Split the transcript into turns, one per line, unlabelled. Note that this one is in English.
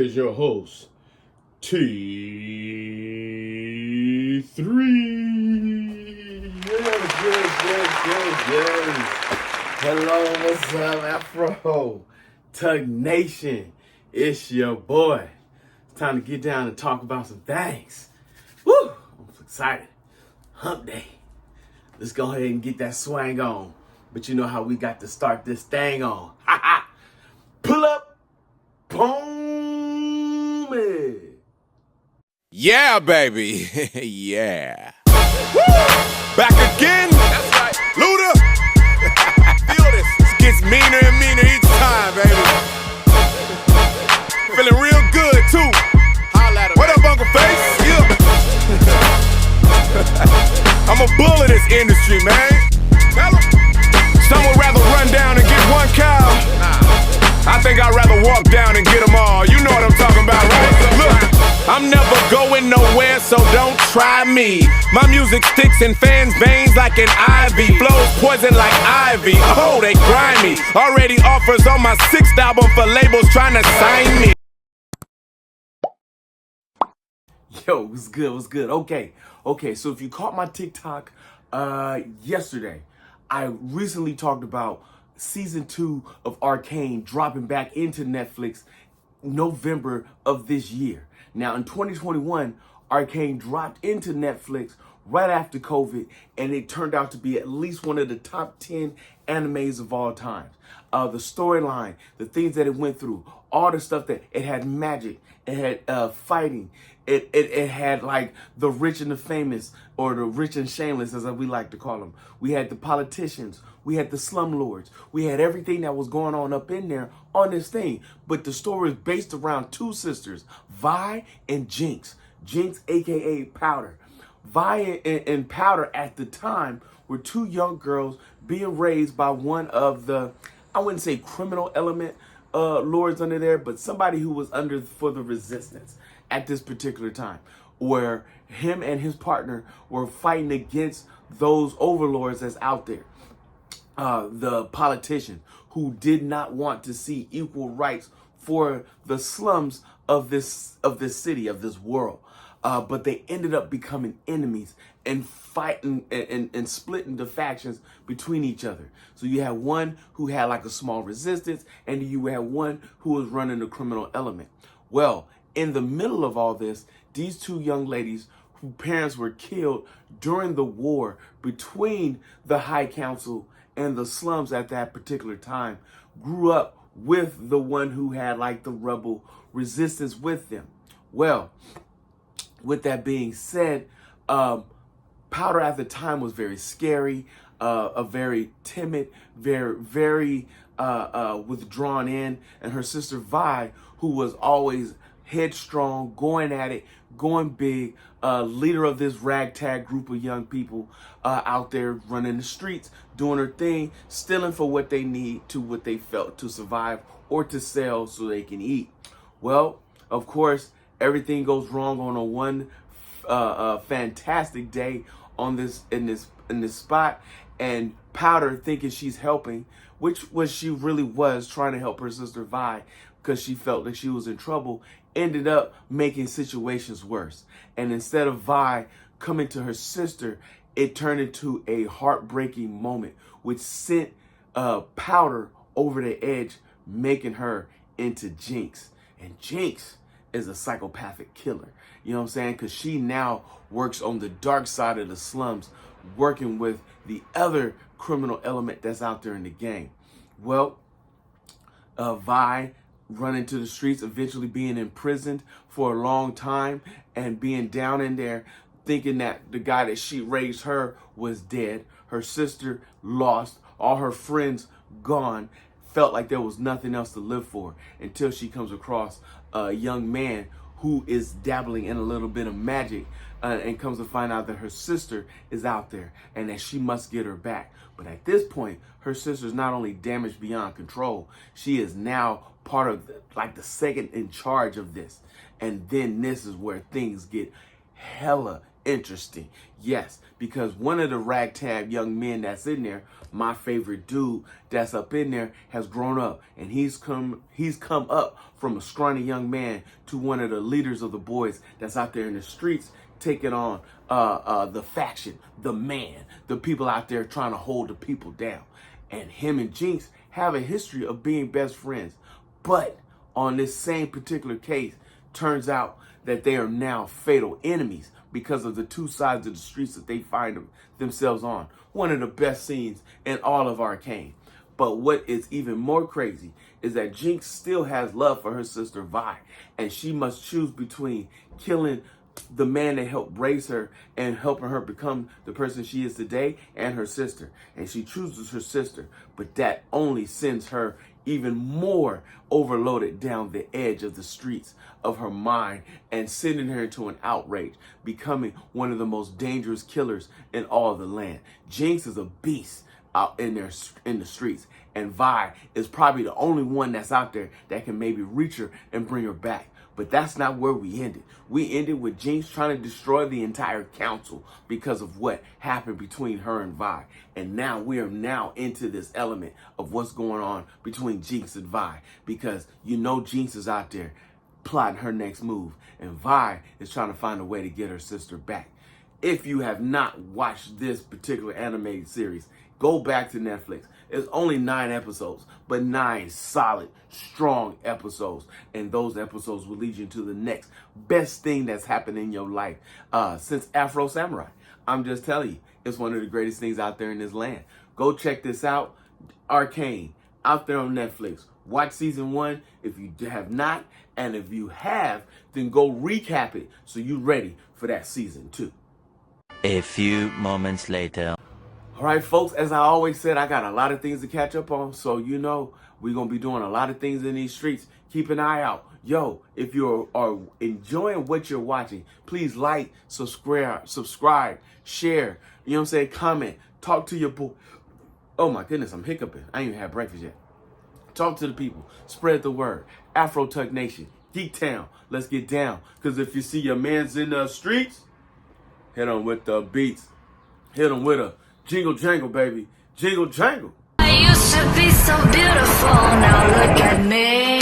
is your host, T3. Yes. Hello, what's up, Afro? Tug Nation, it's your boy. It's time to get down and talk about some things. Woo! I'm excited. Hump day. Let's go ahead and get that swang on. But you know how we got to start this thing on. Ha ha! Pull up, boom it.
Yeah, baby. Yeah. Woo! Back again. That's right. Luda. Feel this. It gets meaner and meaner each time, baby. Feeling real good, too. Holla at him. What up, Uncle Face? Yeah. I'm a bull in this industry, man. Tell him. Some would rather run down and get one cow. I think I'd rather walk down and get them all. You know what I'm talking about, right? Look, I'm never going nowhere, so don't try me. My music sticks in fans' veins like an ivy. Flows poison like ivy. Oh, they grimy. Already offers on my 6th album for labels trying to sign me.
Yo, what's good? Okay, so if you caught my TikTok yesterday, I recently talked about season 2 of Arcane dropping back into Netflix November of this year. Now in 2021, Arcane dropped into Netflix right after COVID, and it turned out to be at least one of the top 10 animes of all time. The storyline, the things that it went through, all the stuff that it had, magic, it had fighting, it had like the rich and the famous, or the rich and shameless, as we like to call them. We had the politicians, we had the slumlords, we had everything that was going on up in there on this thing. But the story is based around two sisters, Vi and Jinx. Jinx, aka Powder. Vi and Powder at the time were two young girls being raised by one of the, I wouldn't say criminal element lords under there, but somebody who was under for the resistance at this particular time, where him and his partner were fighting against those overlords that's out there. The politicians who did not want to see equal rights for the slums of this city, of this world. But they ended up becoming enemies and fighting and splitting the factions between each other. So you had one who had like a small resistance, and you had one who was running the criminal element. Well, in the middle of all this, these two young ladies whose parents were killed during the war between the High Council and the slums at that particular time grew up with the one who had like the rebel resistance with them. Well, with that being said, Powder at the time was very scary, a very timid, very withdrawn in, and her sister Vi, who was always headstrong, going at it, going big, leader of this ragtag group of young people out there running the streets, doing her thing, stealing for what they need to what they felt to survive or to sell so they can eat. Well, of course, everything goes wrong on a one fantastic day on this in this spot, and Powder, thinking she's helping, which was she really was trying to help her sister Vi because she felt that she was in trouble, ended up making situations worse. And instead of Vi coming to her sister, it turned into a heartbreaking moment, which sent Powder over the edge, making her into Jinx. And Jinx is a psychopathic killer. You know what I'm saying? Because she now works on the dark side of the slums, working with the other criminal element that's out there in the game. Well, Vi running to the streets, eventually being imprisoned for a long time and being down in there, thinking that the guy that she raised her was dead. Her sister lost, all her friends gone, felt like there was nothing else to live for until she comes across a young man who is dabbling in a little bit of magic and comes to find out that her sister is out there and that she must get her back. But at this point, her sister's not only damaged beyond control, she is now part of the second in charge of this. And then this is where things get hella interesting. Yes, because one of the ragtag young men that's in there, my favorite dude that's up in there, has grown up, and he's come up from a scrawny young man to one of the leaders of the boys that's out there in the streets, taking on the faction, the man, the people out there trying to hold the people down. And him and Jinx have a history of being best friends. But on this same particular case, turns out that they are now fatal enemies because of the two sides of the streets that they find themselves on. One of the best scenes in all of Arcane. But what is even more crazy is that Jinx still has love for her sister Vi, and she must choose between killing the man that helped raise her and helping her become the person she is today, and her sister. And she chooses her sister, but that only sends her even more overloaded down the edge of the streets of her mind and sending her into an outrage, becoming one of the most dangerous killers in all of the land. Jinx is a beast out in the streets, and Vi is probably the only one that's out there that can maybe reach her and bring her back. But that's not where we ended. We ended with Jinx trying to destroy the entire council because of what happened between her and Vi. And now we are now into this element of what's going on between Jinx and Vi, because you know Jinx is out there plotting her next move, and Vi is trying to find a way to get her sister back. If you have not watched this particular animated series, go back to Netflix. It's only 9 episodes, but 9 solid, strong episodes. And those episodes will lead you to the next best thing that's happened in your life since Afro Samurai. I'm just telling you, it's one of the greatest things out there in this land. Go check this out. Arcane, out there on Netflix. Watch season 1 if you have not. And if you have, then go recap it so you're ready for that season 2.
A few moments later.
All right, folks, as I always said, I got a lot of things to catch up on. So, you know, we're going to be doing a lot of things in these streets. Keep an eye out. Yo, if you are enjoying what you're watching, please like, subscribe, share, you know what I'm saying, comment, talk to your boy. Oh, my goodness, I'm hiccuping. I ain't even had breakfast yet. Talk to the people. Spread the word. Afro Tuck Nation. Geek Town. Let's get down. Because if you see your mans in the streets, hit them with the beats. Hit them with a jingle jangle, baby. Jingle jangle.
I used to be so beautiful, now look at me.